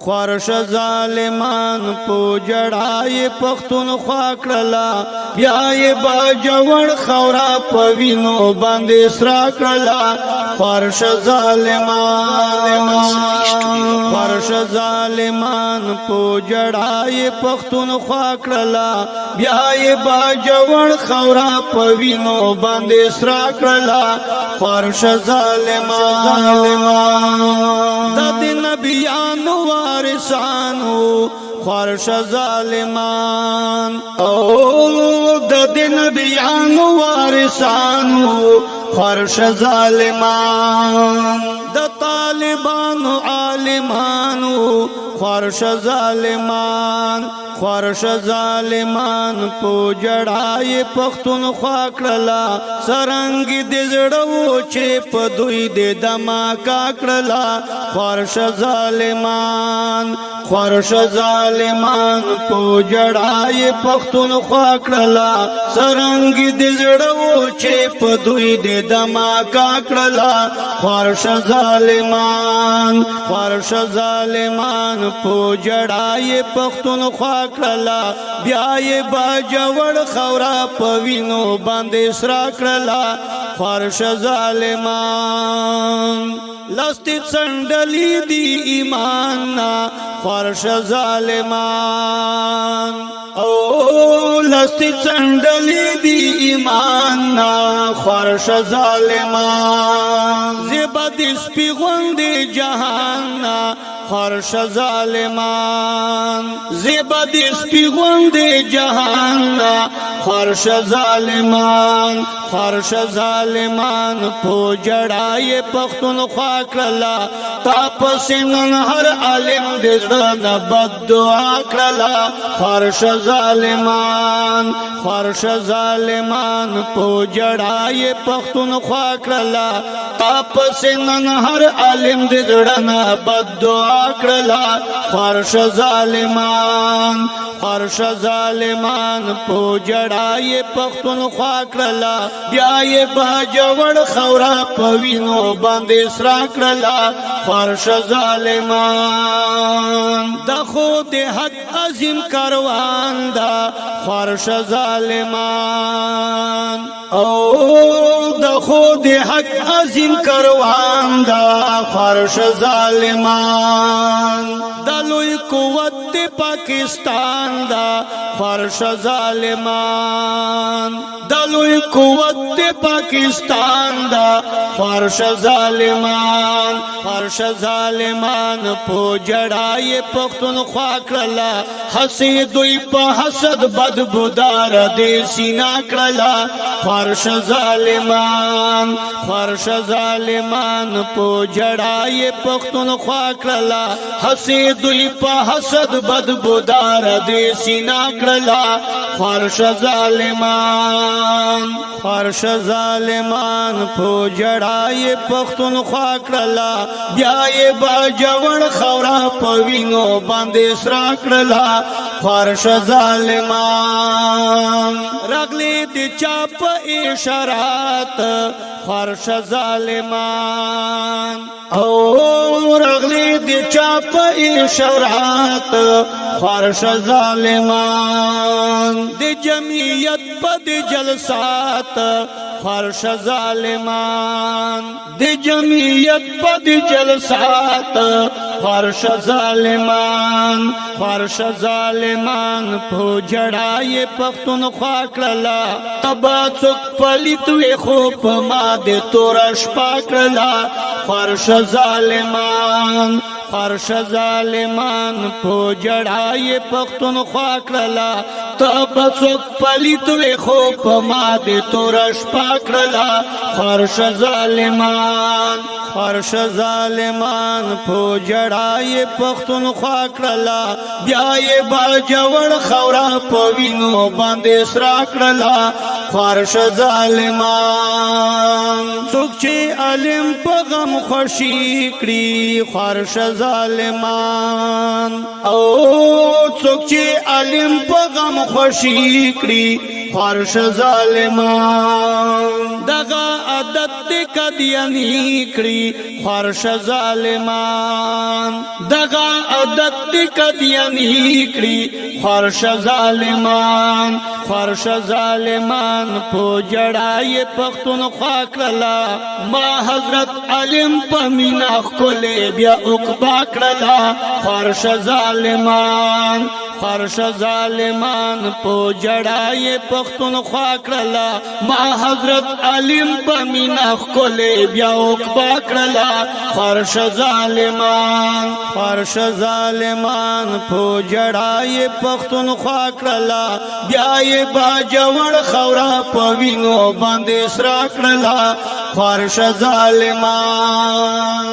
خورش ظالمان پو جڑای پختونخوا کړلا بیای با جوړ خورا پوینو باندې سرا کړلا خورش ظالمان پو جڑای پختونخوا کړلا بیای با جوړ خورا پوینو باندې سرا کړلا خورش ظالمان د نبیانو وارثانو خورش ظالمان او د نبیانو وارثانو خورش ظالمان د طالبانو عالمانو خورش ظالمان خورش ظالمان پو جڑای پختونخوا کړلا سرنګ دې زړو چې په دوی دې دماکا کړلا خورش ظالمان پو جڑای پختونخوا کړلا سرنګ دې زړو چې په دوی دې دماکا کړلا خورش ظالمان پو جڑای پختونخوا کړلا بیای با جوړ خورا پوینو باندې سرا کړلا خورش ظالمان لستی څنډلی دی ایمان نا خورش ظالمان او لستی څنډلی دی ایمان نا خورش ظالمان زیبا د سپی غوندې جهان نا خورش ظالمان زیبا د سپی غوندې جهان نا خورش ظالمان پو جڑای پختونخوا کړلا تاپس نن هر عالم دې زړه بد دعا کړلا خورش ظالمان پو جڑای پختونخوا کړلا تاپس نن هر عالم دې زړه بد دعا کړلا خورش ظالمان پو جڑای پختونخوا کړلا بیای با جوړ خورا پوینو باندې سرا کړلا خورش ظالمان د خود حق عظیم کاروان دا خورش ظالمان او د خود حق عظیم کاروان دا خورش ظالمان د لوی قوت پاکستان دا خورش ظالمان د لوی قوت پاکستان دا خورش ظالمان پو جڑای پختونخوا کړلا حسد دوی په حسد بدبودار دې سینا کړلا خورش ظالمان پو جڑای پختونخوا کړلا حسد دوی په حسد بدبودار دې سینا کړلا خورش ظالمان پو جڑای پختونخوا کړلا بیای با جوړ خورا پوینو باندې سرا کړلا خورش ظالمان رغلی دی چاپ اشارات خورش ظالمان او رغلی دی چاپ اشارات خورش ظالمان دی جمعیت پا دی جلسات خورش ظالمان دی جمعیت پا دی جلسات خورش ظالمان پو جڑای پختونخوا کړلا تبا څوک پلیت وی خو په ما دې تورش پاکړلا خورش ظالمان پو جڑای پختونخوا کړلا تبا څوک پلیت وی خو په ما دې تورش پاکړلا خورش ظالمان پو جڑای پختونخوا کړلا بیای با جوړ خورا پوینو باندې سرا کړلا خورش ظالمان څوک چې عالم په غم خوشي کړي خورش ظالمان او څوک چې عالم په غم خوشي کړي خارش ظالمان دغا عادت دی قدیانی کړي خارش ظالمان دغا عادت دی قدیانی کړي خارش ظالمان خارش ظالمان پو جړای پختونخوا کړلا ما حضرت علم پمینا کولې بیا عقبا کړلا خارش ظالمان خارش ظالمان پو جړای پختونخوا کړلا ما حضرت علم پمینا کولې بیا عقبا کړلا خارش ظالمان پو جړای پختونخوا کړلا بیا یې باجوړ خورا پوینو باندې سرا کړلا خارش ظالمان